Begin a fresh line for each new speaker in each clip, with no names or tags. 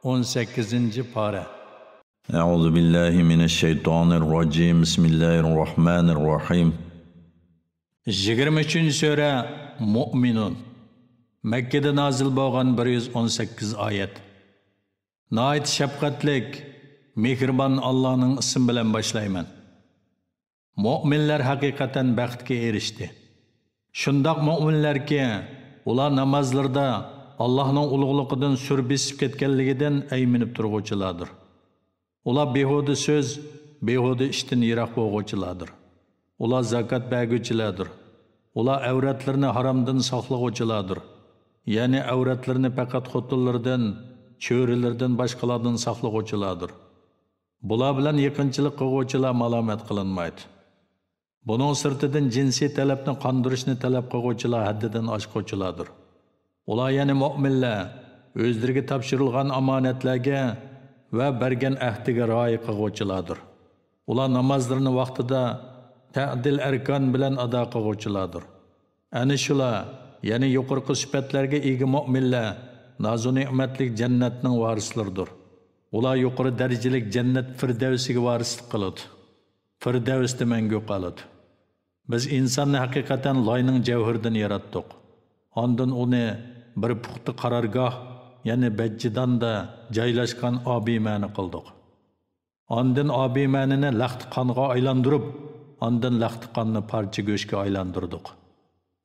18. para.
Euzu billahi mineşşeytanirracim. Bismillahirrahmanirrahim.
23. sure Mu'minun. Mekke'de nazil bo'lgan 118 oyat. Nayet şefqatlik, mehribon Allohning ismi bilan boshlayman. Mu'minlar haqiqatan baxtga erishdi. Shundoq mu'minlarki, ular namozlarda Allohning ulug'ligidan sur besib ketganligidan ayminib turg'uvchilardir. Ular behuda so'z, behuda ishdan yiroq bo'lg'uvchilardir. Ular zakat berguvchilardir. Ular avratlarni haromdan saqlag'uvchilardir. Ya'ni avratlarni faqat xotinlardan, cho'rilardan boshqalardan saqlag'uvchilardir. Bular bilan yaqinchilik qilguvchilar malomat qilinmaydi. Buning sirtidan jinsiy talabni qondirishni talab qilguvchilar haddidan oshquvchilardir. Ular ya'ni mu'minlar o'zlariga topshirilgan omonatlarga va bergan ahdiga rioya qilguvchilardir. Ular namozlarini vaqtida ta'dil arkan bilan ado qilguvchilardir. Ana shular, ya'ni yuqorqi sifatlarga ega mu'minlar nozu ne'matlik jannatning varislaridir. Ular yuqori darajalik jannat firdavsiga varislik qiladi. Firdavsda mangu qoladi. Biz insonni haqiqatan loyning javhiridan yaratdik. Ondan uni bir puxta qarorgoh, ya'ni bajjidanda joylashgan obimani qildik. Ondan obimanini laxti qonga aylantirib, ondan laxti qonni parcha go'shga aylantirdik.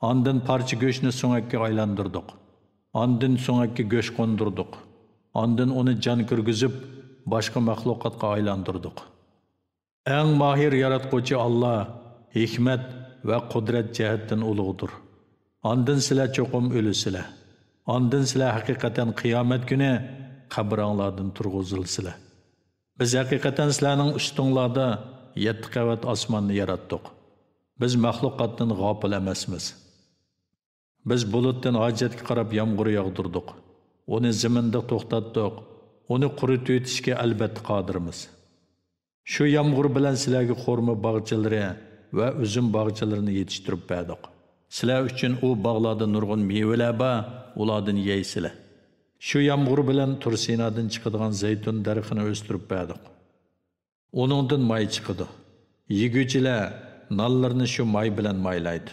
Ondan parcha go'shni so'ngakka aylantirdik. Ondan so'ngakka go'sh qo'ndirdik. Ondan uni jon kirgizib, boshqa maxluqotga aylantirdik. Eng mahir yaratquchi Alloh hikmat va qudrat jihatdan ulug'dir. Ondan sizlar cho'qim o'lisizlar. Ondan sizlar haqiqatan qiyomat kuni qabronglardan turg'izilsizlar. Biz haqiqatan sizlarning ustinglarda 7 qavat osmonni yaratdik. Biz maxluqotdan g'ofil emasmiz. Biz bulutdan hojatga qarab yomg'ir yog'dirdik. Uni zaminda to'xtatdik. Uni quritib yetishga albatta qodirmiz. Shu yomg'ir bilan sizlarga xurmo bog'chalari va uzum bog'chalarini yetishtirib berdik. Sizlar uchun u bog'larda nurg'un mevalar bor, ulardan yeysizlar. Shu yomg'ir bilan Tursinadan chiqadigan zaytun darxini o'stirib berdik. Uningdan may chiqadi. Yeguvchilar nonlarni shu may bilan maylaydi.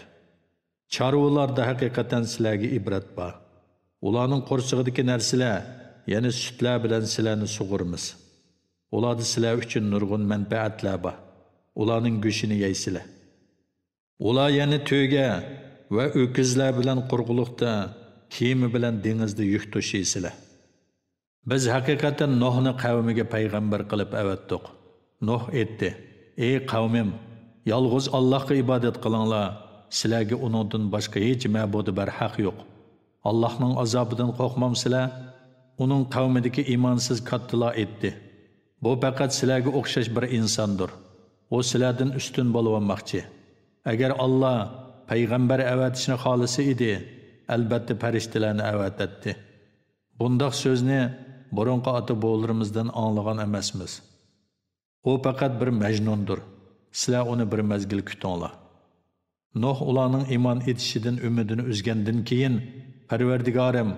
Chorvalarda haqiqatan sizlarga ibrat bor. Ularning qo'rsig'idagi narsalar, ya'ni sutlar bilan sizlarni sug'urmiz. Ularda sizlar uchun nurg'un manfaatlar bor. Ularning go'shini yeysizlar. Ular yana to'yga va o'kizlar bilan qurg'uliqda, kema bilan dengizda yuk to'shaysizlar. Biz haqiqatan Nuhni qavmiga payg'ambar qilib avatdik. Nuh aytdi: "Ey qavmim, yolg'iz Allohga ibodat qilinglar. Sizlarga uningdan boshqa hech ma'budi bar haq yo'q. Allohning azobidan qo'rqmamsizlar?" Uning qavmidagi iymonsiz kattalar aytdi: "Bu faqat sizlarga o'xshash bir insondir. O sizlardan ustun bo'lmoqchi. Agar Alloh payg'ambar avatishni xolisi edi, albatta farishtalarni avatadi. Bundoq so'zni burunqi ota-bobolarimizdan anglagan emasmiz. U faqat bir majnundir. Sizlar uni bir mezgil kutinglar." Nuh ularning iymon etishidan umidini uzgandan keyin, "Parvardigorim,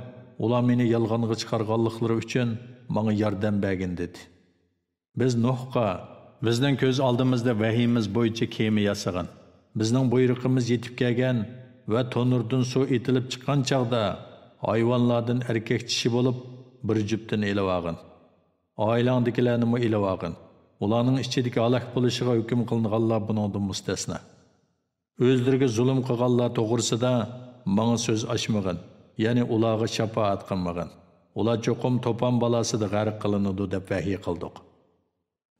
ular meni yolg'onga chiqarganliklari uchun menga yordam bergin" dedi. Biz Nuhga bizning ko'z oldimizda vahiyimiz bo'yicha kema yasagan. Bizning buyruqimiz yetib kelgan va tonurdan suv etilib chiqqan chaqda hayvonlardan erkak kishi bo'lib bir juftini elib olgin. Oilangdagilarni mo elib olgin. Ularning ichidagi halok bo'lishiga hukm qilinganlar buningdan mustasno. O'zlariga zulm qilganlar to'g'risida menga so'z ochmag'in, ya'ni ularga shafaat qilmag'in. Ular cho'qim to'pon balasida g'arq qilinadi deb vahiy qildik.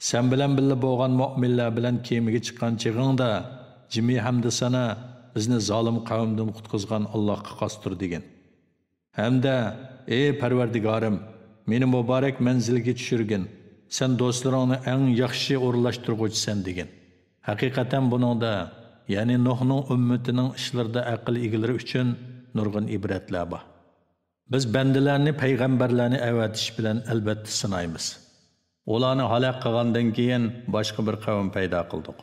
Sen bilan birga bo'lgan mu'minlar bilan kemaga chiqqan chig'ingda jimi hamda sana bizni zolim qavmdan qutqizgan Allohga qastur degan. Hamda ey Parvardigorim, meni muborak manzilga tushirgin. Sen do'stlaringni eng yaxshi o'rlashtirg'uvchisan degan. Haqiqatan buningda, ya'ni Nuhning ummatining ishlarida aql egalari uchun nurg'un ibratlar bor. Biz bandalarni payg'ambarlarni avatish bilan albatta sinaymiz. Ularni halok qilgandan keyin boshqa bir qavm paydo qildik.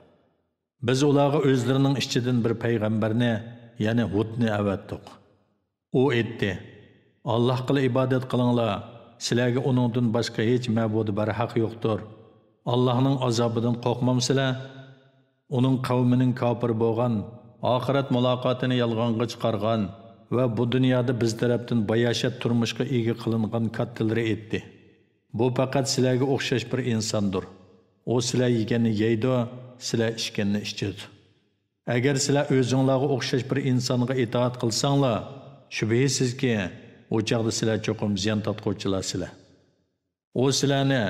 Biz ularga o'zlarining ichidan bir payg'ambarni, ya'ni Hudni avatdik. U aytdi: "Allohga ibodat qilinglar sizlarga uningdan boshqa hech ma'budi barhaq yo'qdir. Allohning azobidan qo'rqmamsizlar? Uning qavmining kofir bo'lgan, oxirat muloqotini yolg'onga chiqargan va bu dunyoda biz tarafdan bayashat turmushga ega qilingan kattalari etdi. Bu faqat sizlarga o'xshash bir insondir. O sizlar yeganni yeydi, sizlar ichganni ichadi. Agar sizlar o'zingizlarga o'xshash bir insonga itoat qilsanglar, shubhisizki, o chaqda sizlar cho'qim ziyon tortquchilarsizlar. O sizlarni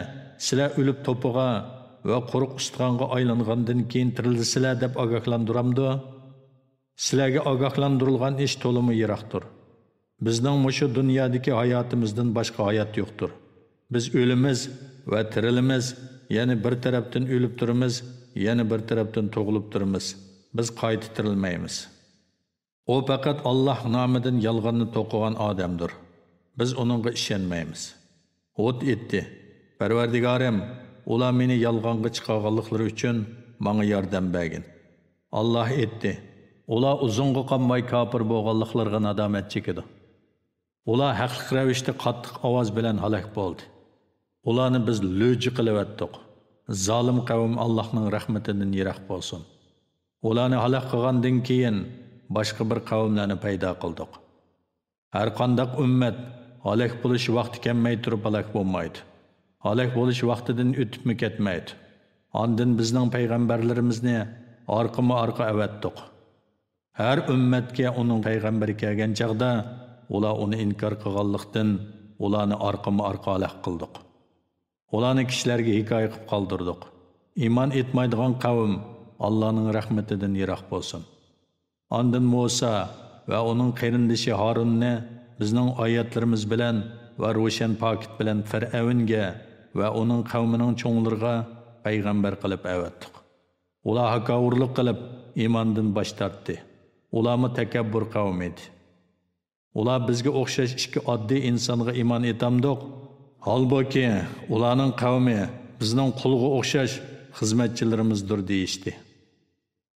sizlar o'lib to'piga va quruq ustixonga aylangandan keyin tirilsizlar deb ogohlantiramdi. Sizlarga ogohlantirilgan ish to'limi yiroqdir. Bizning mushu dunyodagi hayotimizdan boshqa hayot yo'qdir. Biz o'limiz va tirilimiz, ya'ni bir tarafdan o'lib turimiz, yana bir tarafdan tug'ilib turimiz. Biz qayta tirilmaymiz. O faqat Alloh nomidan yolg'onni to'qigan odamdir. Biz uningga ishonmaymiz. O't etdi. Parvardigorim, ular meni yolg'onga chiqarganliklari uchun menga yordam bergin. Alloh etdi. Ular uzunga qolmay kofir bo'lganliklariga nadomat chekadi. Ular haqliq ravishda qattiq ovoz bilan halok bo'ldi. Ularni biz lo'ji qilyaptik. Zolim qavm Allohning rahmatidan yiroq bo'lsin. Ularni halok qilgandan keyin boshqa bir qavmlarni paydo qildik. Har qanday ummat halok bo'lish vaqti kelmay turib halok bo'lmaydi. Halok bo'lish vaqtidan o'tibmi ketmaydi. Ondan bizning payg'ambarlarimizni orqama-orqa avatdik. Har ummatga uning payg'ambari kelgan chaqda ular uni inkor qilganlikdan ularni orqama-orqa halok qildik. Ularni kishilarga hikoya qilib qoldirdik. Iymon etmaydigan qavm Allohning rahmatidan yiroq bo'lsin. Ondan Musa va uning qarindoshi Harunni bizning oyatlarimiz bilan va ro'shan pokit bilan Fir'avnga va uning qavmining cho'nglariga payg'ambar qilib avatdik. Ular haqovurlik qilib iymondan bosh tortdi. Ularmi takabbur qavm edi. Ular bizga o'xshash ikki oddiy insonga iymon etamdiq. Halbuki ularning qavmi bizning qulga o'xshash xizmatchilarimizdir deyishdi.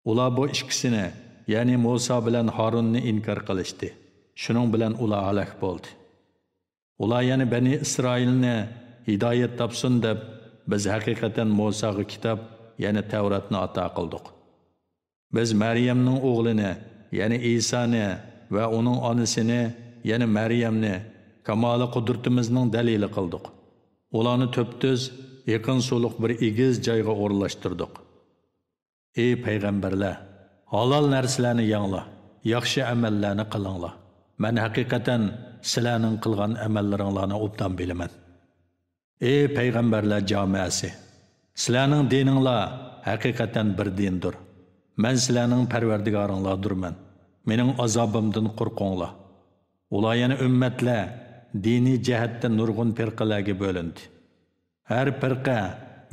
Ular bu ikkisini, ya'ni Musa bilan Harunni inkor qilishdi. Shuning bilan ular halok bo'ldi. Ular yana Bani Isroilni hidoyat topsin deb biz haqiqatan Musaga kitob, ya'ni Tavratni ato qildik. Biz Maryamning o'g'lini, ya'ni Isoni va uning onasini, ya'ni Maryamni kamoli qudratimizning dalili qildik. Ularni to'ptiz yaqin so'liq bir egiz joyga o'rlashtirdik. Ey payg'ambarlar, halol narsalarni yanglar, yaxshi amallarni qilinglar. Men haqiqatan sizlarning qilgan amallaringlarni obdan bilaman. Ey payg'ambarlar jamoasi, sizlarning dininglar haqiqatan bir dindir. Men sizlarning parvardigoringlardirman. Mening azobimdan qo'rqinglar. Ular yana ummatlar diniy jihatdan nurg'un firqalarga bo'lindi. Har firqa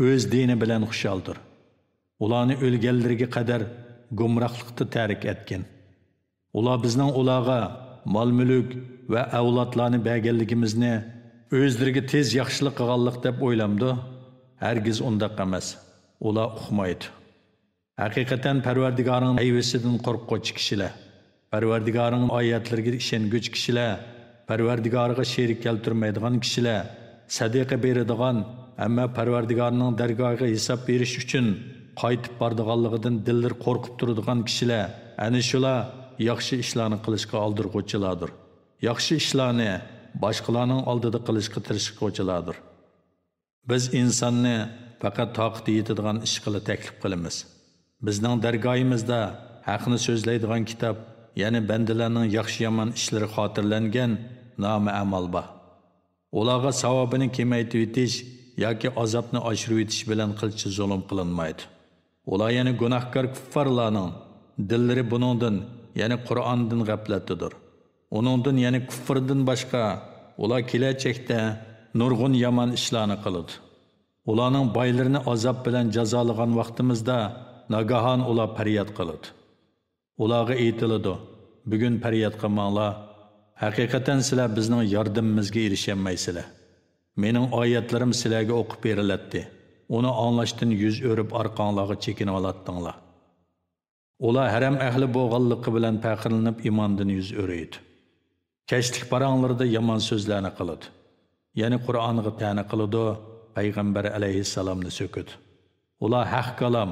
o'z dini bilan xushaldir. Ularni o'lganlariga qadar gumrohlikda tarik etgan. Ular bizning ularga mol-mulk va avlodlarni berganligimizni o'zlariga tez yaxshilik qilganlik deb o'ylamdi. Hargiz undaq emas. Ular uqmaydi. Haqiqatan Parvardigoring ayvisidan qo'rquvchi kishilar, Parvardigoring oyatlariga ishonguvchi kishilar, Parvardigoriga sherik keltirmaydigan kishilar, sadaqa beradigan, ammo Parvardigorning dargohiga hisob berish uchun qaytib bordiganligidan dillar qo'rqib turadigan kishilar, ana shular yaxshi ishlarni qilishga oldirg'uvchilardir. Yaxshi ishlarni boshqalarning oldida qilishga tirishquvchilardir. Biz insonni faqat toqati yetadigan ish qilib taklif qilamiz. Bizning dargohimizda haqni so'zlaydigan kitob, ya'ni bandalarning yaxshi-yomon ishlari xotirlangan nomi amal bor. Ularga savobini kamaytirib etish yoki azobni oshirib etish bilan qilchi zulm qilinmaydi. Ular yana gunohkor kuffarlarning dillari buningdan, ya'ni Qur'ondan g'aflatdadir. Uningdan, ya'ni kufrdan boshqa ular kelajakda nurg'un yomon ishlarni qiladi. Ularning boylarini azob bilan jazolagan vaqtimizda nagahan ular faryod qiladi. Ularga aytiladi: "Bugun faryod qilmanglar. Haqiqatan sizlar bizning yordamimizga erishaolmaysizlar. Mening oyatlarim sizlarga o'qib beriladi. Uni anglashdan yuz o'rib orqanglarga chekinib olatdinglar." Ular haram ahli bo'lganligi bilan faqirlanib iymondan yuz o'raydi. Kashlik paranglarda yomon so'zlarni qiladi. ya'ni Qur'onga ta'na qiladi, payg'ambar alayhissalomni so'kidi. Ular haq kalam,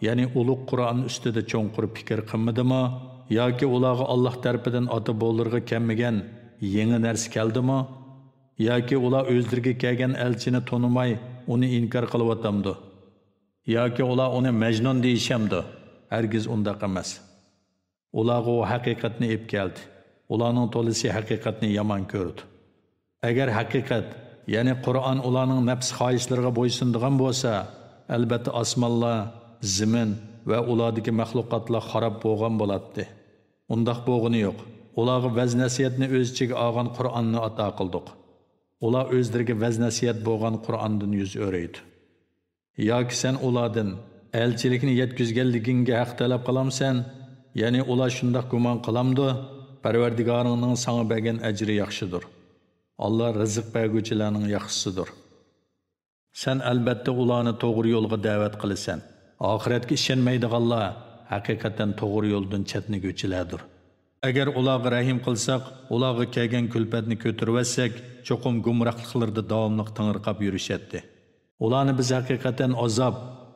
ya'ni ulug' Qur'on ustida cho'nqur fikr qilmadimi yoki ularga Alloh tarafidan ota bo'lirga kelmagan yangi narsa keldimi yoki ular o'zlariga kelgan elchini tanimay uni inkor qilyaptamdi yoki ular uni majnun deyishamdi. Hargiz undaq emas. Ularga o haqiqatni ep keldi. Ularning to'lisi haqiqatni yomon ko'rdi. Agar haqiqat, ya'ni Qur'on ularning nafs xohishlariga bo'ysundigan bo'lsa, albatta osmonlar, zimin va ulardagi maxluqotlar xarob bo'lgan bo'ladi. Undaq bo'lgani yo'q. Ularga vaz nasiyatni o'z ichiga olgan Qur'onni ato qildik. Ular o'zlariga vaz nasiyat bo'lgan Qur'ondan yuz o'raydi. Yoki sen ulardan elchilikni yetkazganligingga haq talab qilamsan, ya'ni ular shundoq gumon qilamdi, Parvardigoringning sana bergan ajri yaxshidir. Allah rizq berguvchilarning yaxshisidir. Sen albatta ularni to'g'ri yo'lga da'vat qilasan. Oxiratga ishonmaydiganlar haqiqatan to'g'ri yo'ldan chetniguvchilardir. Agar ularga rahim qilsak, ularga kelgan kulfatni ko'tarib cho'qim gumrohliklarda davomli tingirqab yurishadi. Ularni biz haqiqatan azob,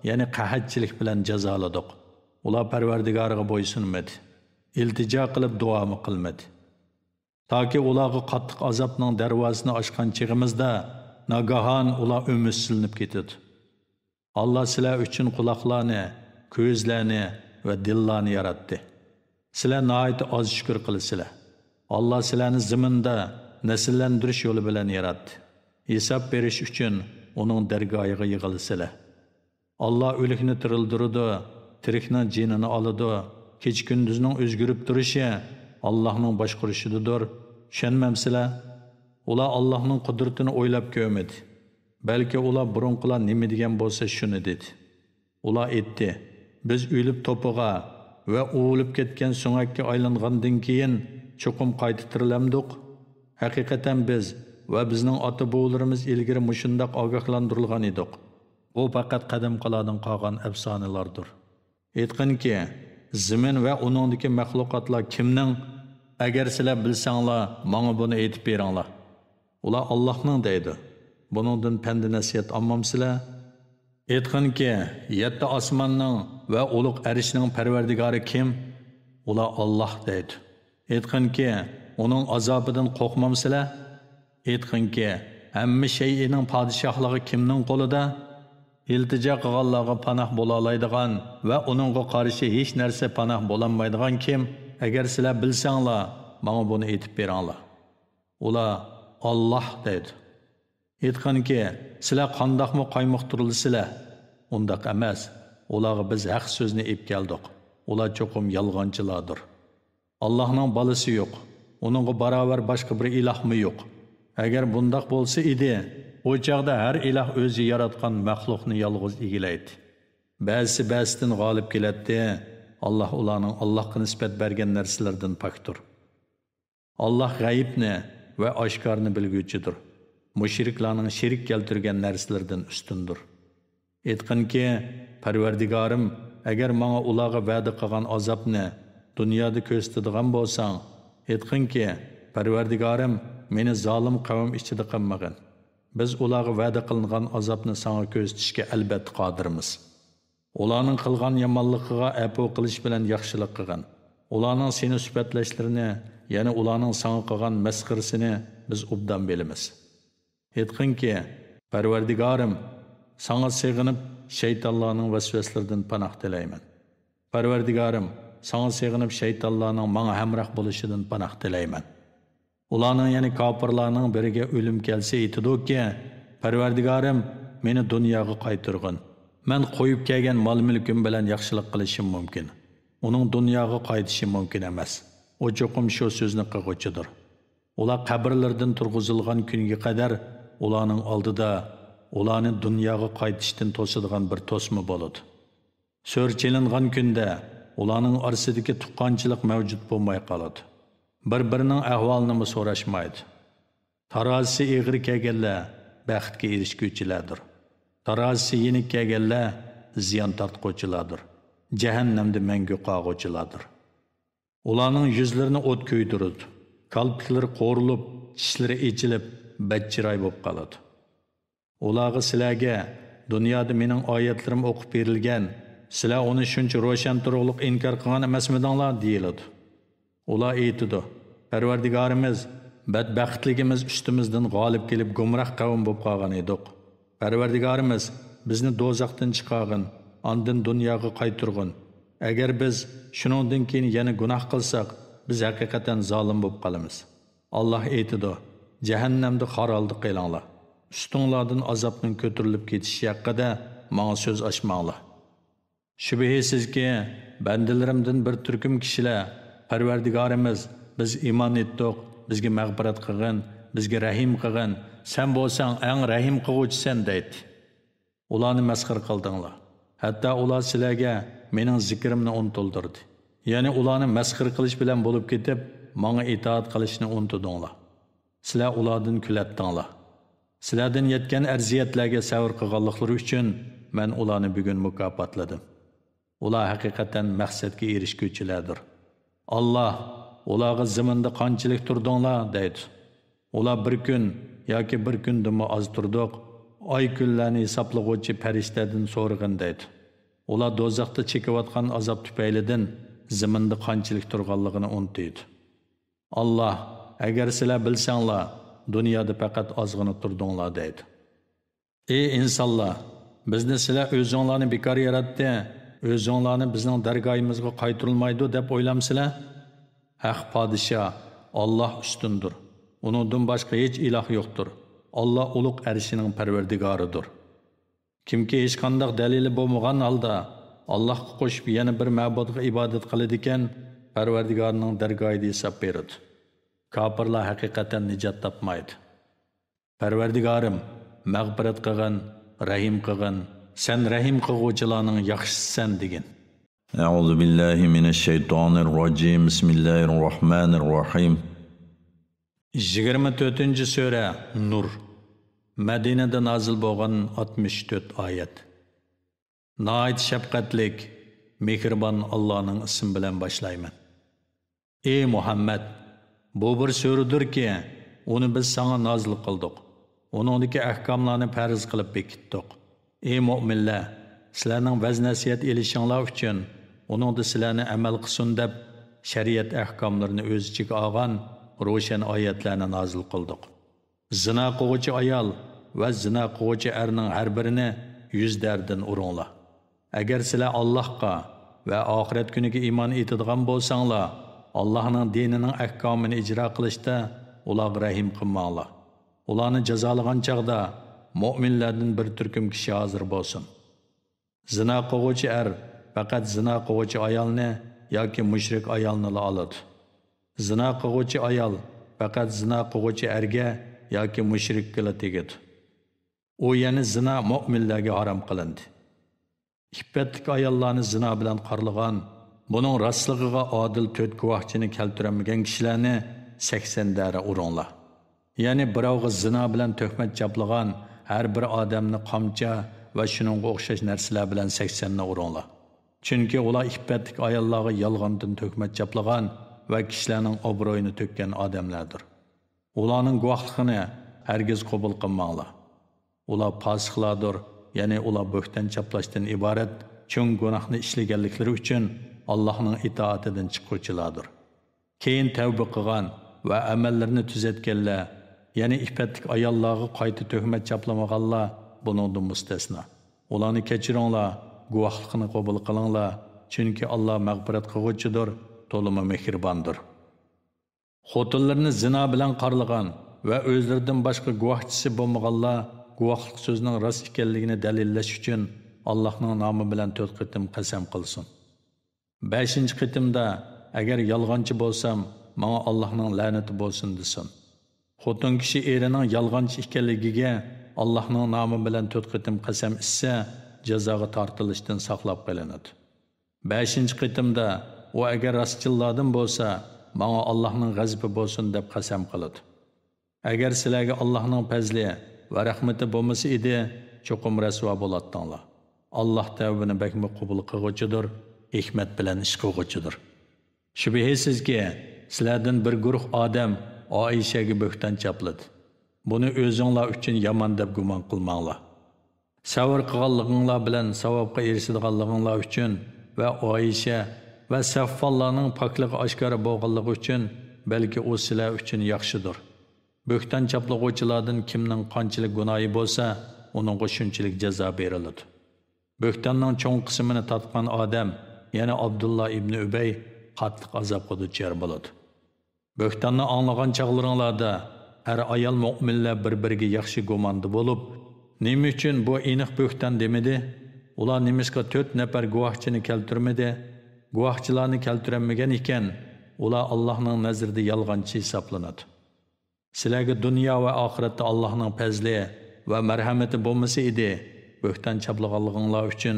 ya'ni qahatchilik bilan jazoladik. Ular Parvardigoriga bo'ysunmadi. İltijo qilib duo qilmadi. Toki ularga qattiq azobning darvozasini ochgan chig'imizda nagahan ular umidsiz ketadi. Allah sizlar uchun quloqlarni, ko'zlarni va dillarni yaratdi. Sizlar nihoyat oz shukr qilasizlar. Allah sizlarni zaminda nasllantirish yo'li bilan yaratdi. Hisob berish uchun uning dargohiga yig'ilasizlar. Allah o'likni tirildirdi, tirikning jinini oladi. Keç gündüzünün özgürüp duruşu Allah'ın başquruşudur. Şenmemsizlar. Ular Allah'ın kudretini oylab ko'rmadi. Belki ular burunqilar nima degan bo'lsa shuni dedi. Ular aytdi: "Biz o'lib to'piga va o'lib ketgan so'ngakka aylangandan keyin cho'qim qayta tirilamdik. Haqiqatan biz va bizning ota-bobolarimiz ilgari mushundoq ogohlantirilgan edik. Bu faqat qadim qalardan qolgan afsonalardir." Aytqinki, zimin ve onundaki məxluqatlar kimning? Agar sizlar bilsanglar, bana bunu aytib beringlar. Ular Allah'ның deydi. Buningdan pəndi nəsiyyət almamsizlar? Aytqinki, 7 osmonning ve ulug' arishning Parvardigori kim? Ular Allah deydi. Aytqinki, uning azobidan qo'rqmamsizlar? Aytqinki, hamma shayning podshohligi kimning qo'lida? İltijo qilganlarga panoh bo'la oladigan va uningga qarshi hech narsa panoh bo'lanmaydigan kim? Agar sizlar bilsanglar, menga buni aytib beringlar. Ular Allah deydi. Aytqanki, sizlar qandoqmi qaymoqtirilsizlar? Undaq emas. Ularga biz haq so'zni aytib keldik. Ular cho'qim yolg'onchilardir. Allohning balasi yo'q. Uningga barobar boshqa bir ilohmi yo'q. Agar bundaq bo'lsa edi, o çağda her ilah özü yaratkan məxluqni yalğız igilaydi. Bəzisi bəzisindən qalib gelətdi. Allah ulanın Allah'a nisbət bergen narsalardan pakdır. Allah g'ayibni ve aşkarını bilgücüdür. Müşriklarning şirik keltirgen narsalardan üstündür. Aytqinki, Parvardigorim, agar menga ularga va'da qilgan azobni dunyoda ko'rsatadigan bo'lsang, aytqinki, Parvardigorim, meni zolim qavm ichida qilmagin. Biz ularga va'da qilingan azobni sana ko'rsatishga albatta qodirmiz. Ularning qilgan yomonligiga afu qilish bilan yaxshilik qilgan. Ularning seni sifatlashlarini, ya'ni ularning sana qilgan masxirisini biz obdan bilamiz. Aytqinki, Parvardigorim, sana sig'inib shaytonlarning vasvasalaridan panoh tilayman. Parvardigorim, sana sig'inib shaytonlarning menga hamroh bo'lishidan panoh tilayman. Ularning, ya'ni kofirlarning biriga o'lim kelsa aytadiki, Parvardigorim, meni dunyoga qaytirgin. Men qo'yib kelgan mol-mulkim bilan yaxshilik qilishim mumkin. Uning dunyoga qaytishim mumkin emas. O cho'qim shu so'zni qilg'uchidir. Ular qabrlardan turg'izilgan kunga qadar ularning oldida ularni dunyoga qaytishdan to'sadigan bir to'sma bo'ladi. So'rchilingan kunda ularning orasidagi tuqqanchilik mavjud bo'lmay qoladi. Bir-birining ahvolini so'rashmaydi. Tarozisi eg'ir kelganlar baxtga erishguvchilardir. Tarozisi yenik kelganlar ziyon tortquvchilardir. Jahannamda mangu qolg'uvchilardir. Ularning yuzlarini o't kuydiradi. Qalblari qo'rilib, tishlari echilib, badchiroy bo'lib qoladi. Ularga sizlarga dunyoda mening oyatlarim o'qib berilgan, sizlar uni shuncha ro'shan turug'liq inkor qilgan emasmidinglar deyiladi. Ular aytidi: Parvardigorimiz, badbaxtligimiz ustimizdan g'olib kelib gumroh qavm bo'lib qolgan edik. Parvardigorimiz, bizni do'zaxdan chiqargin, ondan dunyoga qaytirgin. Agar biz shuningdan keyin yana gunoh qilsak, biz haqiqatan zolim bo'lib qolamiz. Alloh aytidi: Jahannamda xoroldi qilinglar. Ustinglardan azobning ko'tarilib ketishi haqida menga so'z ochmanglar. Shubhisizki, bandalarimdan bir turkum kishilar Parvardigorimiz, biz iymon etdik, bizga mag'firat qilgin, bizga rahim qilgin, sen bo'lsang eng rahim qiluvchisan deydi. Ularni masxir qildinglar. Hatto ular sizlarga mening zikrimni unuttirdi. Ya'ni ularni masxir qilish bilan bo'lib ketib, menga itoat qilishni unutdinglar. Sizlar ulardan kulatdinglar. Sizlardan yetgan arziyatlarga sabr qilganliklari uchun men ularni bugun mukofotladim. Ular haqiqatan maqsadga erishguvchilardir. Allah ularga zaminda qanchalik turdinglar deydi. Ular bir kun yoki bir kundimi oz turdik, oy kunlarni hisoblag'uvchi farishtadan so'rag'in deydi. Ular do'zaxda chekayotgan azob tufaylidan zaminda qanchalik turganligini unutdi. Allah, agar sizlar bilsanglar, dunyoda faqat ozgina turdinglar deydi. Ey insonlar, bizni sizlar o'zinglarni bekor yaratdi, o'zinglarni bizning dargohimizga qaytarilmaydi deb o'ylamsizlar? Haq podshoh Allah ustundir. Uningdan boshqa hech iloh yo'qdir. Allah ulug' arshining parvardigoridir. Kimki hech qanday dalili bo'lmagan holda Allohga qo'shib yana bir ma'budga ibodat qiladi ekan, Parvardigorning dargohida hisob beradi. Kofirlar haqiqatan nijot topmaydi. Parvardigorim, mag'firat qilgin, rahim qilgin, sen rahim qilguvchilarning yaxshisisan degin.
A'udhu billahi minash shaytonir rojim. Bismillahir rohim.
24-sura Nur. Madinada nazil bo'lgan 64 oyat. Nayt shafqatlik, mehribon Allohning ismi bilan boshlayman. Ey Muhammad, bu bir suradirki, uni biz sana nazil qildik. Uningdagi ahkomlarni farz qilib bekitdik. Ey mu'minlar, sizlarning vaz-nasihat elishinglar uchun uningda sizlarni amal qilsin deb shariat ahkomlarini o'z ichiga olgan ro'shan oyatlarni nazil qildik. Zina qiluvchi ayol va zina qiluvchi erning har birini 100 dardan uringlar. Agar sizlar Allohga va oxirat kuniga iymon etadigan bo'lsanglar, Allohning dinining ahkomini ijro qilishda ularga rahim qilmanglar. Ularni jazolagan chaqda mu'minlardan bir turkum kishi hozir bo'lsin. Zina qiluvchi er faqat zina qiluvchi ayolni yoki mushrik ayolni oladi. Zina qiluvchi ayol faqat zina qiluvchi erga yoki mushrikka tegadi. U yana zina mu'minlarga harom qilindi. İffetlik ayollarni zina bilan qarlagan, buning rostligiga odil 4 guvohchini keltirmagan kishilarni 80 dara uringlar. Ya'ni birovga zina bilan tuhmat chaplagan har bir odamni qamcha va shuningga o'xshash narsalar bilan 80 ni uringlar. Chunki ular iffetlik ayollarga yolg'ondan tuhmat chaplagan va kishilarning obro'yini to'kkan odamlardir. Ularning guvohligini hargiz qabul qilmanglar. Ular fosiqlardir, ya'ni ular bo'xton chaplashdan iborat cho'ng gunohni ishlaganliklari uchun Allohning itoatidan chiquvchilardir. Keyin tavba qilgan va amallarini tuzatganlar, ya'ni iffetlik ayollarga qayta tuhmat chaplamaganlar buningdan mustasno. Ularni kechiringlar, guvohligini qabul qilinglar, chunki Alloh mag'firat qiluvchidir, to'limi mehribondir. Xotinlarni zina bilan qarlagan va o'zlaridan boshqa guvohchisi bo'lmaganlar guvohlik so'zining rost ekanligini dalillash uchun Allohning nomi bilan 4 qitim qasam qilsin. 5-qitimda agar yolg'onchi bo'lsam, menga Allohning la'nati bo'lsin desin. Xotin kishi erining yolg'onchi ekanligiga Allohning nomi bilan 4 qitim qasam ichsa, jazoga tortilishdan saqlab qolinadi. 5-qitimda u agar rostchilardan bo'lsa, menga Allohning g'azabi bo'lsin deb qasam qiladi. Agar sizlarga Allohning fazli va rahmati bo'lmasa edi, cho'qim rasvo bo'latdinglar. Alloh tavbani bakmi qabul qiluvchidir, hikmat bilan ish qiluvchidir. Shubhisizki, sizlardan bir guruh odam Oishaga bo'xton chapladi. Buni o'zinglar uchun yomon deb gumon qilmanglar. Savr qilganliginglar bilan savobga erishadiganliginglar uchun va Oysha va Saffonlarning pokligi oshkora bo'lganligi uchun balki u sizlar uchun yaxshidir. Bo'xton chaplag'uvchilardan kimning qanchalik gunohi bo'lsa, uningga shunchalik jazo beriladi. Bo'xtonning cho'ng qismini tatgan odam, yana Abdullah ibn Ubay qattiq azobga duchor bo'ladi. Bo'xtonni anglagan chaqlaringlarda har ayol mu'minlar bir-biriga yaxshi gumonda bo'lib, nima uchun bu aniq bo'xton demadi? Ular nimishqa 4 nafar guvohchini keltirmadi? Guvohchilarni keltirmagan ekan, ular Allohning nazarida yolg'onchi hisoblanadi. Sizlarga dunyo va oxiratda Allohning fazli va marhamati bo'lmasa edi, bo'xton chaplaganliginglar uchun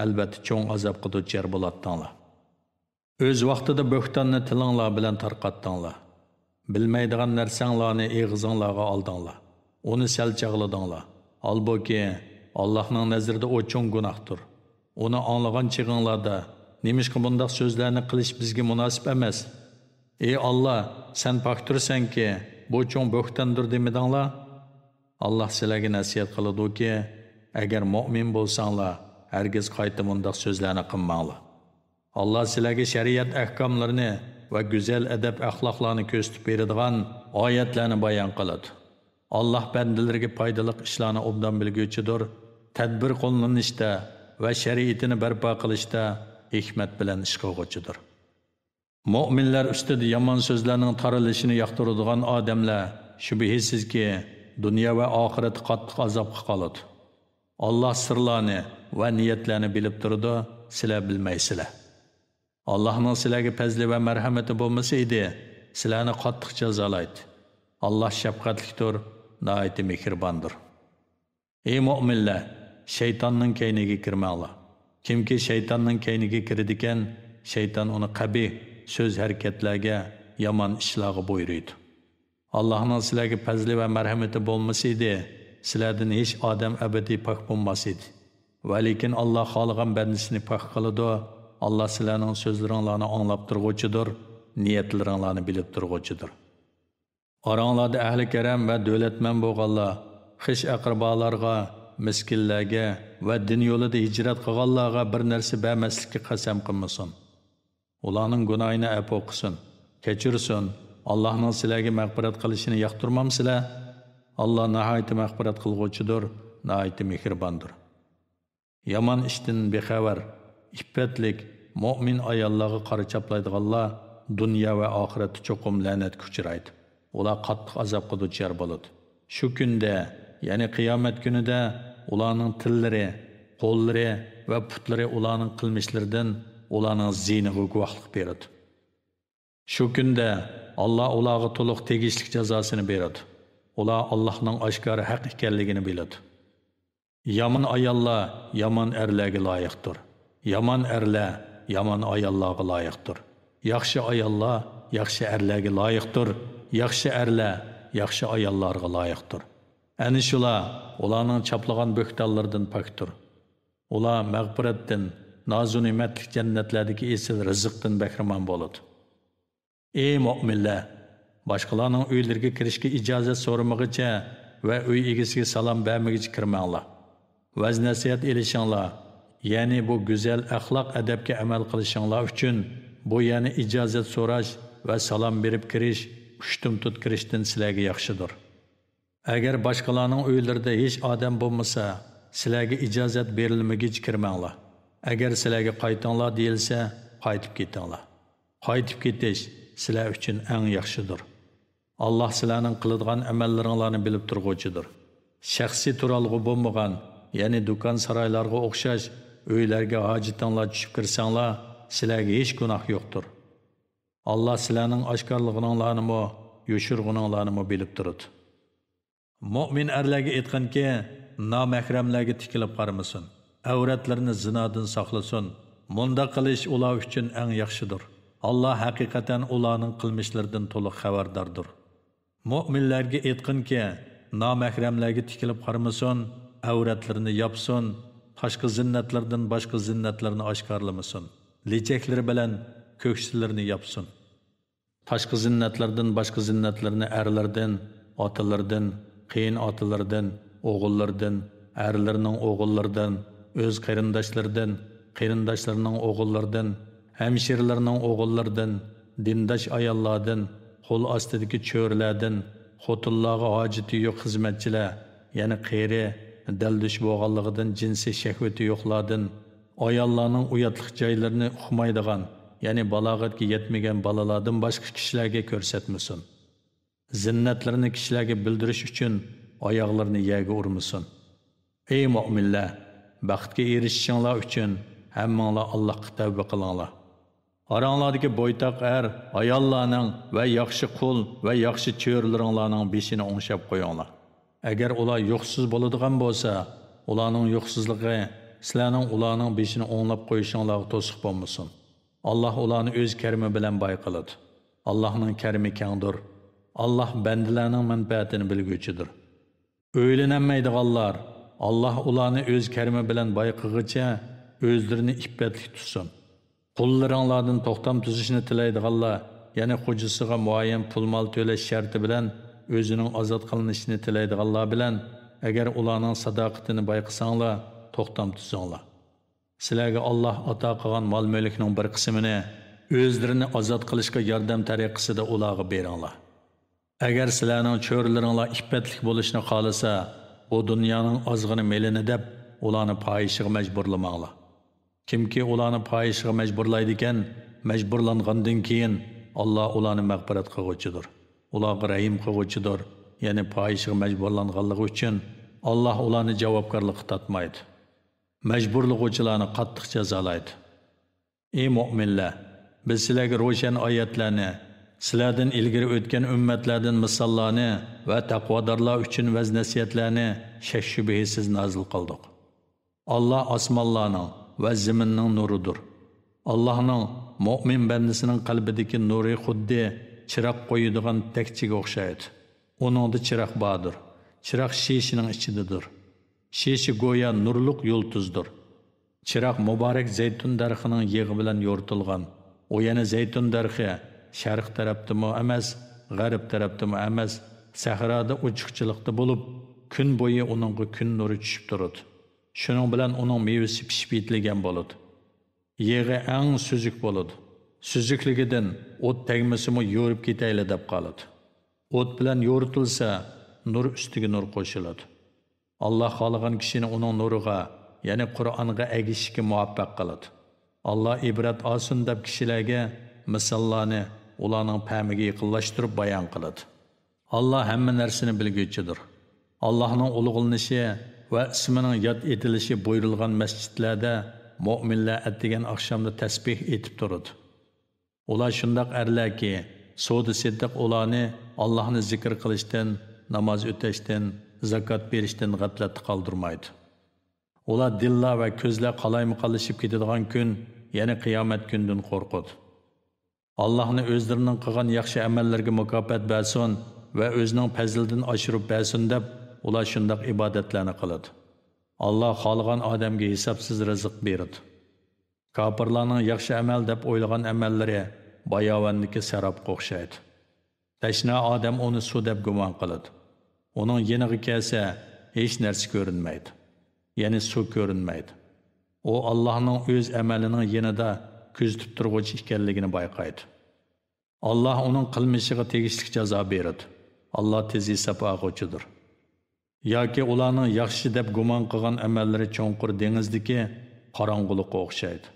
albatta cho'ng azobga duchor bo'ladinglar. O'z vaqtida bo'xtonni tilinglar bilan tarqatdinglar. Bilmaydigan narsanglarni eg'izinglarga oldinglar. Uni sal chaqladinglar. Halbuki Allohning nazarida o cho'ng gunohdir. Uni anglagan chig'inglarda nimishqa bundoq so'zlarni qilish bizga munosib emas. Ey Alloh, sen poktursanki, bu cho'ng bo'xtondir demidinglar? Alloh sizlarga nasihat qiladi-ki, agar mu'min bo'lsanglar, hargiz qayta bundoq so'zlarni qilmanglar. Allah sizlarga shariat ahkomlarini va go'zal adab axloqlarni ko'rsatib beradigan oyatlarni bayon qiladi. Allah bandalariga foydali ishlarni obdan bilguvchidir, tadbir qo'llanishda va shariatini barpo qilishda hikmat bilan ish qilguvchidir. Mu'minlar ustida yomon so'zlarning tarilishini yoqtiradigan odamlar shubhisizki dunyo va oxirat qattiq azobga qoladi. Allah sirlarni va niyatlarni bilib turadi, sizlar bilmaysizlar. Allah'ның sizlarga fazli va marhamati bo'lmasa edi, sizlarni qattiq jazolaydi. Allah shafqatlidir, nihoyat mehribondir. Ey mu'minlar, shaytonning kayniga kirmanglar. Kimki shaytonning kayniga kiradigan, shayton uni qabih so'z harakatlarga, yomon ishlarga buyuradi. Allah'ның sizlarga fazli va marhamati bo'lmasa edi, sizlardan hech odam abadiy pok bo'lmas edi. Va lekin Allah xohlagan bandasini pok qiladi. Allah sizlarning so'zlaringlarni anglab turg'uchidir, niyatlaringlarni bilib turg'uchidir. Oranglarda ahli karam va davlatman bo'lganlar, xish aqrabolarga, miskinlarga va din yo'lida hijrat qilganlarga bir narsa bermaslikka qasam qilmasin. Ularning gunohini afv qilsin, kechirsin. Allohning sizlarga mag'firat qilishini yoqtirmamsizlar? Allah nihoyat mag'firat qilguvchidir, nihoyat mehribondir. Yomon ishdan bexabar İffetlik, mu'min ayollarga qara chaplaydiganlar dunyo va oxiratda cho'qim la'natga uchraydi. Ular qattiq azobga duchor bo'ladi. Shu kunda, ya'ni qiyomat kunida ularning tillari, qo'llari va putlari ularning qilmishlaridan ularning ziniga guvohlik beradi. Shu kunda Alloh ularga to'liq tegishli jazosini beradi. Ular Allohning oshkora haq ekanligini biladi. Yomon ayollar yomon erlarga loyiqdir. Yaman erlar, yaman ayollarga loyiqdir. Yaxshi ayollar, yaxshi erlarga loyiqdir. Yaxshi erlar, yaxshi ayollarga loyiqdir. Ani shular ularning chaplagan bo'xtonlaridan pokdir. Ular mag'firatdan, noz-ne'matlik jannatlardagi esil rizqdan bahramand bo'ladi. Ey mu'minlar, boshqalarning uylariga kirishga ijozat so'ramaguncha va uy egasiga salom bermaguncha kirmanglar. Vaz nasihat elishinglar. Yani bu güzel ahlak adabga amal qilishinglar uchun bu yani ijozat so'rash va salom berib kirish, ushtum tut kirishdan sizlarga yaxshidir. Agar boshqalarning uylarida hech odam bo'lmasa, sizlarga ijozat berilmagich kirmanglar. Agar sizlarga qaytinglar deyilsa, qaytib ketinglar. Qaytib ketish sizlar uchun eng yaxshidir. Alloh sizlarning qiladigan amallaringlarni bilib turg'uchidir. Shaxsiy turalg'i bo'lmagan, ya'ni do'kon saroylarga o'xshash uylarga hojitinglar tushib kirsanglar, sizlarga hech gunoh yo'qdir. Allah sizlarning oshkorlig'inglarni, yoshirg'ininglarni bilib turadi. Mu'min erlarga aytganki, nomahramlarga tikilib qaramasin, avratlarini zinodan saqlasin. Munda qilish ular uchun eng yaxshidir. Allah haqiqatan ularning qilmishlaridan to'liq xabardordir. Mu'minlarga aytganki, nomahramlarga tikilib qaramasin, avratlarini yopsin. Tashqi zinnatlardan boshqa zinnatlarni oshkorlamasin. Lechaklari bilan ko'ksilarini yopsin. Tashqi zinnatlardan boshqa zinnatlarni erlardan, otalardan, qiyin otalardan, o'g'illardan, erlarining o'g'illaridan, o'z qarindoshlaridan, qarindoshlarining o'g'illaridan, hamshirlarning o'g'illaridan, dindosh ayollardan, qo'l ostidagi cho'rlardan, xotinlarga hojati yo'q xizmatchilar, ya'ni qeri, daldush bo'lganligidan jinsiy shahvati yo'qlardan, ayollarning uyatliq joylarini uqmaydigan, ya'ni balog'atga yetmagan bolalardan boshqa kishilarga ko'rsatmasin. Zinnatlarini kishilarga bildirish uchun oyoqlarini yerga urmasin. Ey mu'minlar, baxtga erishishinglar uchun hammanglar Allohga tavba qilinglar. Aranglardagi bo'ytoq ayollarning va yaxshi qul va yaxshi cho'rlaringlarning beshini o'ngshab qo'yinglar. Agar ular yo'qsiz bo'ladigan bo'lsa, ularning yo'qsizligi sizlarning ularning beshini o'nglab qo'yishinglarga to'siq bo'lmasin. Allah ularni o'z karimi bilan boy qiladi. Allohning karimi kengdir. Allah bandalarning manfaatini bilguvchidir. O'ylanmaydiganlar, Allah ularni o'z karimi bilan boy qilguncha o'zlarini iffetli tutsin. Qullaringlardan to'xtam tuzishni tilaydiganlar, ya'ni xo'jasiga muayyan pul-mol to'lash sharti bilan o'zining ozod qilinishini tilaydiganlar bilan agar ularning sadoqatini bayqasanglar, to'xtam tuzinglar. Sizlarga Alloh ato qilgan mol-mulkning bir qismini o'zlarini ozod qilishga yordam tariqasida ularga beringlar. Agar sizlarning cho'rlaringlar iffetli bo'lishni xohlasa, bu dunyoning ozg'ini melini deb ularni fohishiga majburlamanglar. Kimki ularni fohishiga majburlaydi ekan, majburlangandan keyin Alloh ularni mag'firat qiluvchidir. Ularga rahim qiluvchidir. Ya'ni fohishiga majburlanganligi uchun Alloh ularni javobgarlikka tortmaydi. Majburlovchilarni qattiq jazolaydi. Ey mu'minlar, biz sizlarga ro'shan oyatlarni, sizlardan ilgari o'tgan ummatlardan misollarni va taqvodorlar uchun vaz-nasihatlarni shak-shubhasiz nozil qildik. Alloh osmonlarning va zaminning nuridir. Allohning mu'min bandasining qalbidagi nuri xuddi chiroq qo'yadigan takchiga o'xshaydi. Uningda chiroq bordir. Chiroq shishining ichidadir. Shishi go'yo nurliq yulduzdir. Chiroq muborak zaytun darxining yig'i bilan yo'rtilgan. O yana zaytun darxi sharq tarafdami emas, g'arb tarafdami emas, sahroda ochiqchilikda bo'lib, kun bo'yi uningga kun nuri tushib turadi. Shuning bilan uning mevasi pishib yetilgan bo'ladi. Yig'i eng suzuk bo'ladi. Suzukligidan o't tegmasimi yo'rib ketayli deb qoladi. O't bilan yo'ritilsa, nur ustiga nur qo'shiladi. Allah xohlagan kishini uning nuriga, ya'ni Qur'onga egishishga muvaffaq qiladi. Allah ibrat olsin deb kishilarga misollarni ularning fahmiga yaqinlashtirib bayon qiladi. Allah hamma narsani bilguvchidir. Allohning ulug'lanishi va ismining yod etilishi buyurilgan masjidlarda mu'minlar atdigan oqshomda tasbih etib turadi. Ular shundoq erlarki, so'da siddiq ularni Allohni zikr qilishdan, namoz o'tashdan, zakot berishdan g'aflatda qoldirmaydi. Ular dillar va ko'zlar qalaymi-qalishib ketadigan kun, ya'ni qiyomat kundan qo'rqadi. Allohni o'zlarining qilgan yaxshi amallarga mukofot bersin va o'zining fazlidan oshirib bersin deb ular shundoq ibodatlarni qiladi. Alloh xohlagan odamga hisobsiz rizq beradi. Kofirlarning yaxshi amal deb o'ylagan amallari bayovanniki sarobga o'xshaydi. Tashna odam uni suv deb gumon qiladi. Uning yeniga kelsa hech narsa ko'rinmaydi. Ya'ni suv ko'rinmaydi. O Allohning o'z amalining yanida kuzatib turg'uvchi ekanligini bayqaydi. Alloh uning qilmishiga tegishli jazo beradi. Alloh tez hisob olg'uchidir. Yoki ularning yaxshi deb gumon qilgan amallari cho'nqur dengizdagi qorong'ulikqa o'xshaydi.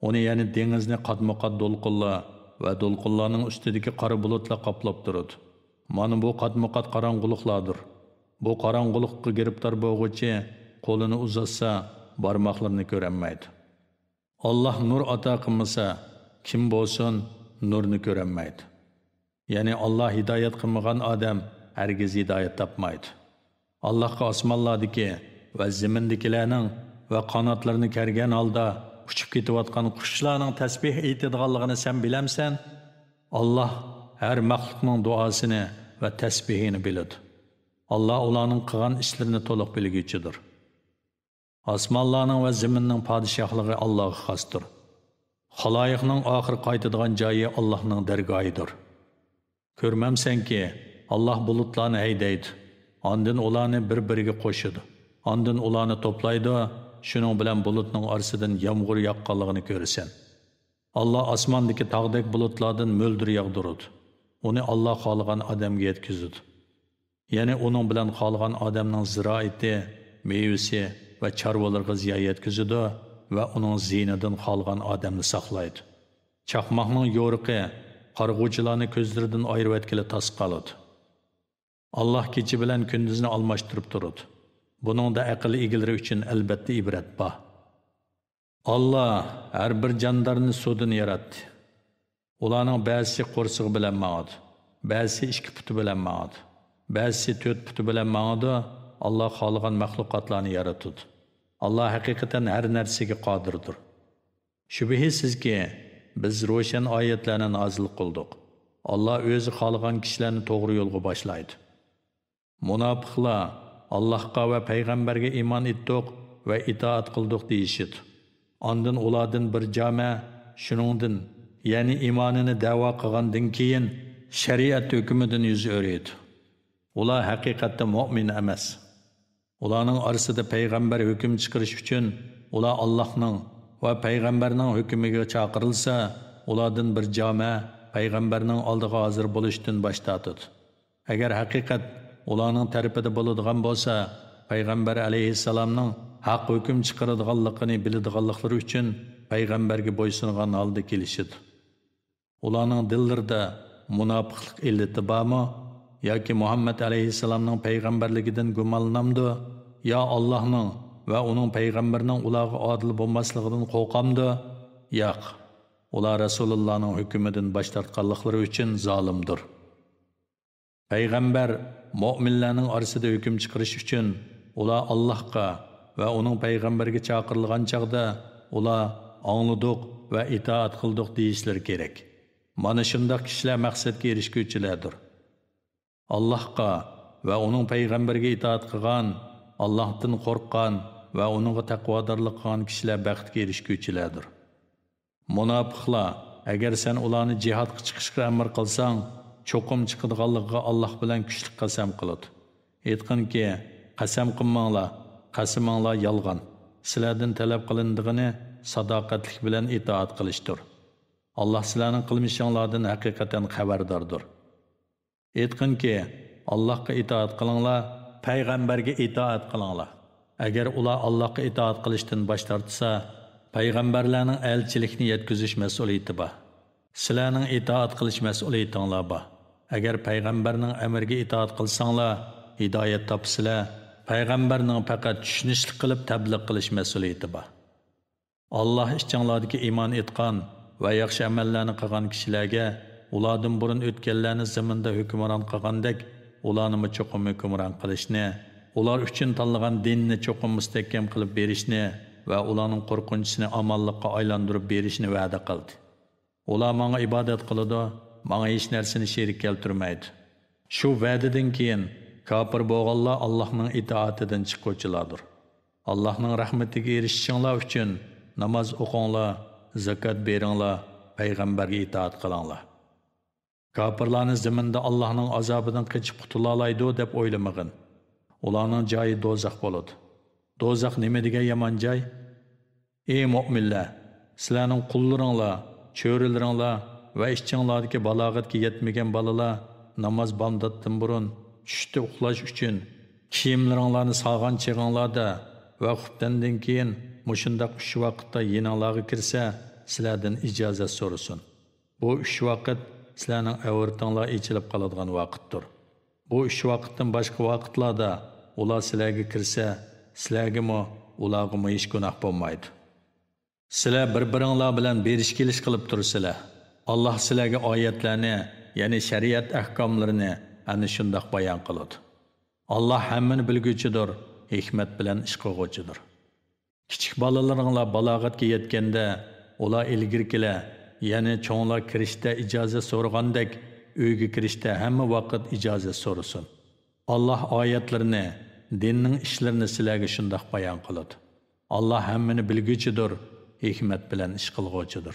Uni ya'ni dengizni qatma-qat to'lqinlar va to'lqinlarning ustidagi qora bulutlar qoplab turadi. Mana bu qatma-qat qorong'uliklardir. Bu qorong'ulikqa giribtor bo'lg'uchi qo'lini uzatsa, barmoqlarini ko'rolmaydi. Alloh nur ato qilmasa, kim bo'lsin nurni ko'rolmaydi. Ya'ni Alloh hidoyat qilmagan odam hargiz hidoyat topmaydi. Allohga osmonlardagi va zamindagilarning va qanotlarini kergan holda uchib ketayotgan qushlarning tasbih aytadiganligini sen bilamsan? Alloh har maxluqning duosini va tasbihini biladi. Alloh ularning qilgan ishlarini to'liq bilguchidir. Osmonlarning va zaminning podshohligi Allohga xosdir. Xaloyiqning oxir qaytadigan joyi Allohning dargohidir. Ko'rmamsanki, Alloh bulutlarni haydaydi. Ondan ularni bir-biriga qo'shadi. Ondan ularni to'playdi, shuning bilan bulutning orasidan yomg'ir yoqqanligini ko'rasan. Allah osmondagi tog'dek bulutlardan mo'ldir yog'diradi. Uni Allah xohlagan odamga yetkazadi. Ya'ni uning bilan xohlagan odamning ziroati, mevasi va chorvalarga ziyon yetkazadi va uning ziynidan xohlagan odamni saqlaydi. Chaqmoqning yo'riqi qarg'uvchilarni ko'zlaridan ayirib etkili tasqaladi. Allah kecha bilan kunduzni almashtirib turadi. Buningda aql egilari uchun albatta ibrat bor. Allah har bir jondarni suvdan yaratdi. Ularning ba'zisi qo'rsig'i bilan ma'adi, ba'zisi ikki puti bilan ma'adi, ba'zisi 4 puti bilan ma'adi. Allah xohlagan maxluqotlarni yaratdi. Allah haqiqatan har narsaga qodirdir. Shubhisizki biz ro'shan oyatlarni nozil qildik. Allah o'zi xohlagan kishilarni to'g'ri yo'lga boshlaydi. Munofiqlar Allohga va payg'ambarga iymon etdik va itoat qildik deyishdi. Ondan ulardan bir jama shuningdan, ya'ni iymonini da'vo qilgandan keyin shariat hukmidan yuz o'raydi. Ular haqiqatda mu'min emas. Ularning orasida payg'ambar hukm chiqarish uchun ular Allohning va payg'ambarning hukmiga chaqirilsa, ulardan bir jama payg'ambarning oldiga hozir bo'lishdan bosh tortadi. Agar haqiqat ularning tarafida bo'ladigan bo'lsa, payg'ambar alayhissalomning haq hukm chiqaradiganligini biladiganliklari uchun payg'ambarga bo'ysungan holda kelishidi. Ularning dillarida munofiqlik illati bormi yoki Muhammad alayhissalomning payg'ambarligidan gumonlanamdi, yo Allohning va uning payg'ambarining ularga odil bo'lmasligidan qo'rqamdi? Yo'q. Ular Rasulullohning hukmidan bosh tortganliklari uchun zolimdir. Payg'ambar mu'minlarning orasida hukm chiqarish uchun ular Allohga va uning payg'ambariga chaqirilgan chaqda ular angladik va itoat qildik deyishlar kerak. Mana shunday kishilar maqsadga erishguvchilardir. Allohga va uning payg'ambariga itoat qilgan, Allohdan qo'rqqan va uningga taqvodorlik qilgan kishilar baxtga erishguvchilardir. Munofiqlar, agar sen ularni jihadga chiqishga amr qilsang, cho'qim chiqadiganligiga Alloh bilan kuchli qasam qiladi. Aytqinki, qasam qilmanglar, qasaminglar yolg'on. Sizlardan talab qilindigini sadoqatlik bilan itoat qilishdir. Allah sizlarning qilmishinglardan haqiqatan xabardordir. Aytqinki, Allohga itoat qilinglar, payg'ambarga itoat qilinglar. Agar ular Allohga itoat qilishdan bosh tortsa, payg'ambarlarning elchilikni yetkazish mas'uliyati bor. Sizlarning itoat qilish mas'uliyatinglar bor. Agar payg'ambarning amriga itoat qilsanglar, hidoyat topsizlar. Payg'ambarning faqat tushunishlik qilib tabliq qilish mas'uliyati bor. Allah ichinglardagi iymon etgan va yaxshi amallarni qilgan kishilarga ulardan burun o'tganlarni zaminda hukmron qilgandek, ularni cho'qim hukmron qilishni, ular uchun tanlagan dinni cho'qim mustahkam qilib berishni va ularning qo'rqinchisini amonlikqa aylantirib berishni va'da qildi. Ular menga ibodat qiladi, menga hech narsani sherik keltirmaydi. Shu va'dadan keyin kafir bo'lganlar Allohning itoatidan chiquvchilardir. Allohning rahmatiga erishishinglar uchun namoz o'qinglar, zakat beringlar, payg'ambarga itoat qilinglar. Kafirlarning zaminda Allohning azobidan qochib qutula oladi deb o'ylamagin. Ularning joyi do'zax bo'ladi. Do'zax nima degan yomon joy? Ey mu'minlar, sizlarning qullaringlar, cho'rilaringlar va ishchinglardagi balog'atga yetmagan bolalar namoz bomdatdan burun tushda uxlash uchun kiyimlaringlarni solgan chig'inglarda va xuftandan keyin mushundaq 3 vaqtda yininglarga kirsa, sizlardan ijozat so'rasin. Bu 3 vaqt sizlarning avratinglar ichilib qoladigan vaqtdir. Bu 3 vaqtdan boshqa vaqtlarda ular sizlarga kirsa, sizlarga ularga hech gunoh bo'lmaydi. Sizlar bir-biringlar bilan berish kelish qilib tursizlar. Allah sizlarga oyatlarni, ya'ni shariat ahkomlarini ana shundoq bayon qiladi. Allah hammani bilguvchidir, hikmat bilan ish qilguvchidir. Kichik bolalaringlar balog'atga yetganda, ular ilgirkilar, ya'ni cho'nglar kirishda ijozat so'ragandek, uyga kirishda hamma vaqt ijozat so'rasin. Allah oyatlarini, dinning ishlarini sizlarga shundoq bayon qiladi. Allah hammani bilguvchidir, hikmat bilan ish qilguvchidir.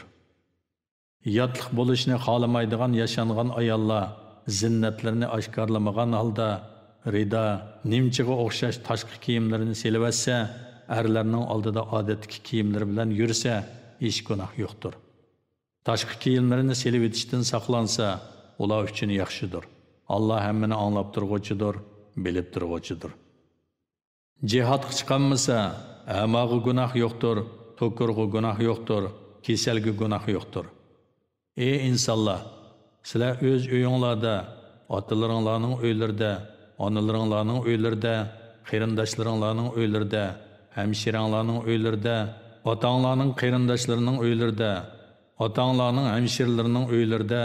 Yotliq bo'lishni xohlamaydigan yashangan ayollar zinnatlarini oshkorlamagan holda rida, nimchiga o'xshash tashqi kiyimlarini selivətsə, ərlərinin aldıda adətdəki kiyimləri bilan yürsə, iş günah yoxdur. Tashqi kiyimlərini selivətishdən saqlansa, ular üçün yaxşıdır. Allah həmmini anlab turğucudur, bilib turğucudur. Cihadga chiqanmasa, amağı günah yoxdur, to'kurg'i günah yoxdur, keselgi günah yoxdur. Ey insonlar, sizlar o'z uyinglarda, otalaringlarning uylarida, onalaringlarning uylarida, qarindoshlaringlarning uylarida, hamshiranglarning uylarida, otanglarning qarindoshlarining uylarida, otanglarning hamshirlarining uylarida,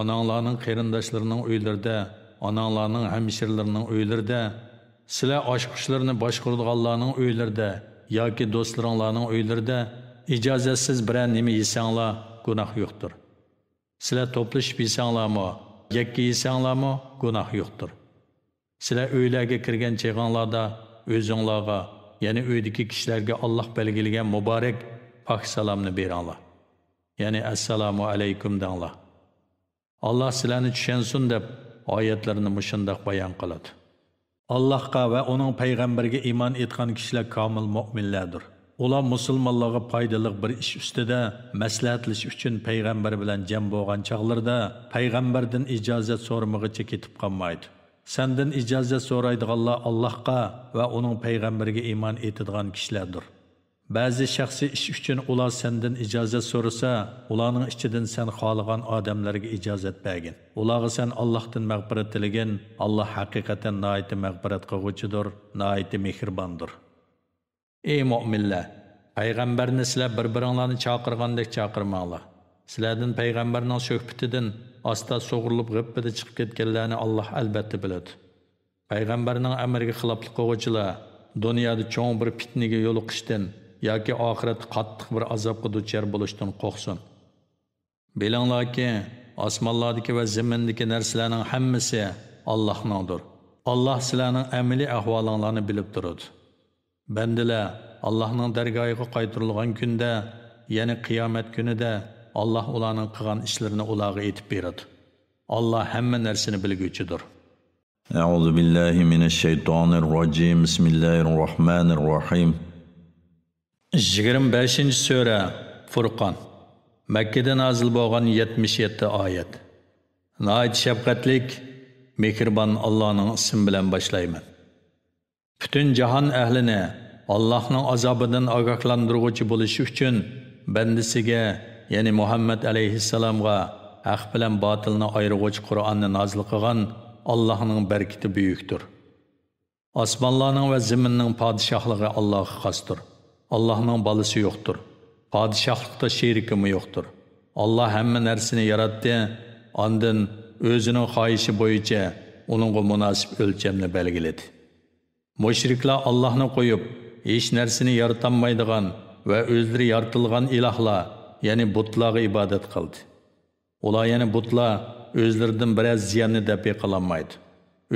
onanglarning qarindoshlarining uylarida, onanglarning hamshirlarining uylarida, sizlar oshqushlarni boshquradiganlarning uylarida yoki do'stlaringlarning uylarida ijozatsiz biror nima yesanglar, gunoh yo'qdir. Sizlar to'plashib yesanglarmi, yakka yesanglarmi, gunoh yo'qdir. Sizlar uylarga kirgan cheg'onlarda o'zinglarga, ya'ni uydagi kishilarga Alloh belgilagan muborak pok salomni beringlar. Ya'ni assalomu alaykum denglar. Allah sizlarni tushunsin deb oyatlarini mushundoq bayon qiladi. Allohga va uning payg'ambariga iymon etgan kishilar komil mu'minlardir. Ular musulmonlarga foydali bir ish ustida maslahatlashish uchun payg'ambar bilan jam bo'lgan chog'larda payg'ambardan ijozat so'ramag'icha ketib qolmaydi. Sendan ijozat so'raydiganlar Allohga va uning payg'ambariga iymon etadigan kishilardir. Ba'zi shaxsiy ish uchun ular sendan ijozat so'rasa, ularning ichidan sen xohlagan odamlarga ijozat bergin. Ularga sen Allohdan mag'firat tilagin. Alloh haqiqatan nihoyat mag'firat qiluvchidir, nihoyat mehribondir. Ey mu'minlar, payg'ambarni sizlar bir-biringlarni chaqirgandek chaqirmanglar. Sizlardan payg'ambarning suhbatidan asta so'g'rilib g'ibida chiqib ketganlarni Alloh albatta biladi. Payg'ambarning amriga xiloflik qiluvchilar dunyoda cho'ng bir fitnaga yo'liqishdan yoki oxiratda qattiq bir azobga duchor bo'lishdan qo'rqsin. Bilinglarki, osmonlardagi va zamindagi narsalarning hammasi Allohningdir. Alloh sizlarning amaliy ahvolinglarni bilib turadi. Bandalar Allohning dargohiga qaytarilgan kunda, ya'ni qiyomat kunida Alloh ularning qilgan ishlarini ularga aytib beradi. Alloh hamma narsani bilguvchidir.
A'udhu billahi minash shaytonir rojim. Bismillahir rohim.
25-sura Furqon. Makkada nozil bo'lgan 77 oyat. Nihoyat shafqatlik, mehribon Allohning ismi bilan boshlayman. Bütün jahon ahlini Allohning azobidan ogohlantiruvchi bo'lishi uchun bandasiga, ya'ni Muhammad alayhissalomga haq bilan botilni ayiruvchi Qur'onni nozil qilgan Allohning barkati buyukdir. Osmonlarning va zaminning podshohligi Allohga xosdir. Allah'ның balası yoxdur. Padişahlıqda şerikimi yoxdur. Allah hamma narsani yaratdi, ondan o'zining xohishi bo'yicha uningga munosib o'lchamni belgiladi. Mushriklar Allohni qo'yib, hech narsani yaratolmaydigan va o'zlari yaratilgan ilohlar, ya'ni butlarga ibodat qildi. Ular ya'ni butlar o'zlaridan biroz ziyonni deb qilolmaydi.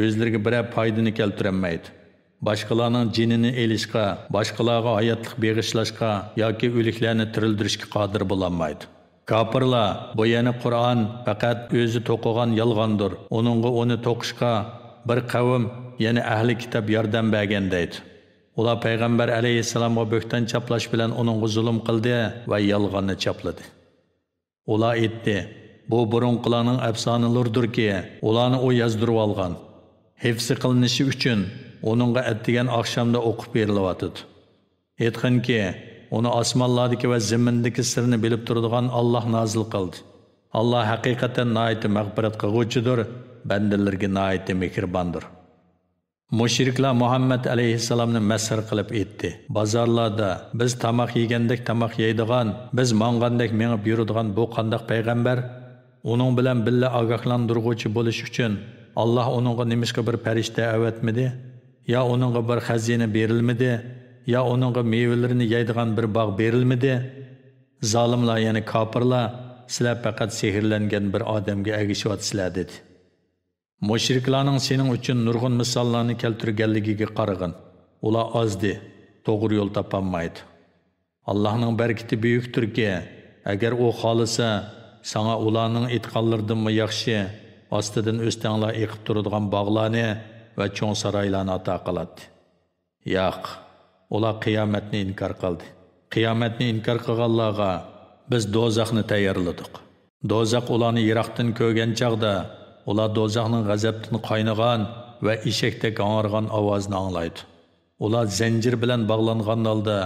O'zlariga biroz foydani keltirolmaydi. Başqalarning jinini elishga, başqalarga hayotlik beg'ishlashga yoki o'liklarni tirildirishga qodir bo'lolmaydi. Kafirlar bu yana Qur'on faqat o'zi to'qigan yolg'ondir. Uningga uni to'qishga bir qavm, ya'ni ahli kitob yordam bergan deydi. Ular payg'ambar alayhissalomga bo'xton chaplash bilan uningga zulm qildi va yolg'onni chapladi. Ular aytdi: "Bu burunqilarning afsonalaridirki, ularni o yozdirib olgan. Hifzi qilinishi uchun onunğa etdigan oqshomda o'qib berilyotdi. Aytqinki, uni osmonlardagi va zamindagi sirni bilib turadigan Alloh nozil qildi. Alloh haqiqatan nihoyat mag'firat qiluvchidir, bandalarga nihoyat mehribondir." Mushriklar Muhammad alayhissalomni masxar qilib aytdi: "Bozorlarda biz tamoq yegandek tamoq yeydigan, biz mangandek mengib yuradigan bu qandoq payg'ambar? Uning bilan billa ogohlantiruvchi bo'lish uchun Alloh uningga nimishqa bir farishta avatmidi? Ya onunğa bir xazina berilmedi, ya onunğa meyvelerini yeydigan bir bağ berilmedi. Zalimlar, yani kafirlar, sizlar faqat sehrlangan bir odamga ergishyapsizlar dedi. Mushriklarning sening uchun nurg'un misollarni keltirganligiga qarag'in. Ular ozdi, to'g'ri yo'l topolmaydi. Allohning barkati buyukdirki, agar u xohlasa, sana ularning aytganlaridan yaxshi, ostidan o'stanglar eqib turadigan bog'larni va cho'ng saroylarni ato qiladi. Yo'q, ular qiyomatni inkor qildi. Qiyomatni inkor qilganlarga biz do'zaxni tayyorladik. Do'zax ularni yiroqdan ko'rgan chaqda, ular do'zaxning g'azabdan qaynagan va eshakdek ang'irgan ovozni anglaydi. Ular zanjir bilan bog'langan holda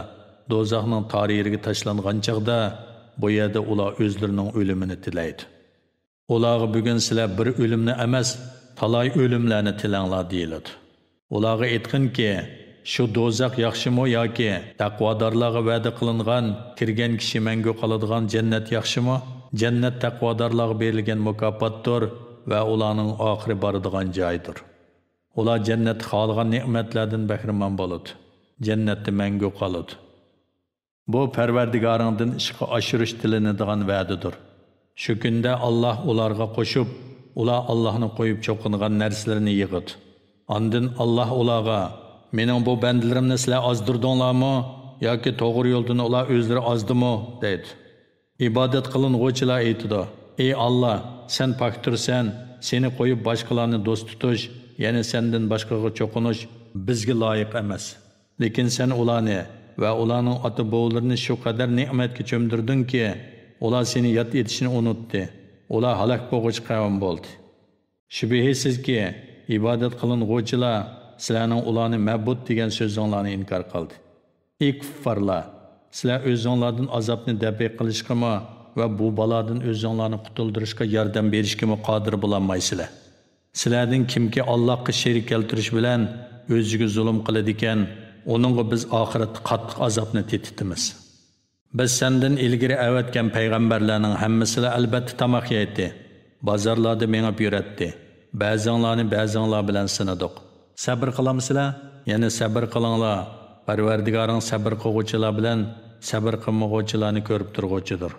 do'zaxning tarixiga tashlangan chaqda, bu yerda ular o'zlarining o'limini tilaydi. Ularga bugun sizlar bir o'limni emas, talay o'limlarni tilanglar deyiladi. Ularga aytqinki, shu do'zax yaxshimi yoki taqvodorlarga va'da qilingan kirgan kishi mangu qoladigan jannat yaxshimi? Jannat taqvodorlarga berilgan mukofotdir va ularning oxiri boradigan joydir. Ular jannat xohlagan ne'matlardan bahramand bo'ladi. Jannatda mangu qoladi. Bu Parvardigoringdan ishga oshirish tilinadigan va'dadir. Shu kunda Alloh ularga qo'shib, ular Allohni qo'yib cho'qingan narsalarni yig'adi. Ondan Alloh ularga, "Mening bu bandalarimni sizlar ozdirdinglarmi yoki to'g'ri yo'ldan ular o'zlari ozdimi?" deydi. Ibodat qiling'uvchilar aytadi: "Ey Alloh, sen poktursan, seni qo'yib boshqalarni do'st tutish, ya'ni sendan boshqaga cho'qinish bizga loyiq emas. Lekin sen ularni va ularning ota-bovlarini shu qadar ne'matga cho'mdirdingki, ular seni yod etishni unutdi. Ular halok bo'lg'uchi qavm bo'ldi." Shubhisizki, ibodat qiling'uvchilar sizlarning ularni ma'bud degan so'zinglarni inkor qildi. Ey kuffarlar, sizlar o'zinglardan azobni dafi qilishga va bu balodan o'zinglarni qutuldirishga yordam berishga qodir bo'lolmaysizlar. Sizlardan kimki Allohga sherik keltirish bilan o'ziga zulm qiladi ekan, uningga biz oxiratda qattiq azobni tetitimiz. Biz sendan ilgari avatgan payg'ambarlarning hammasini albatta tamoq yeydi. Bozorlarda mengib yuratdi. Ba'zinglarni ba'zinglar bilan sinadik. Sabr qilamsizlar? Yana sabr qilinglar. Parvardigoring sabr qilguvchilar bilan sabr qilmag'uvchilarni ko'rib turg'uchidir.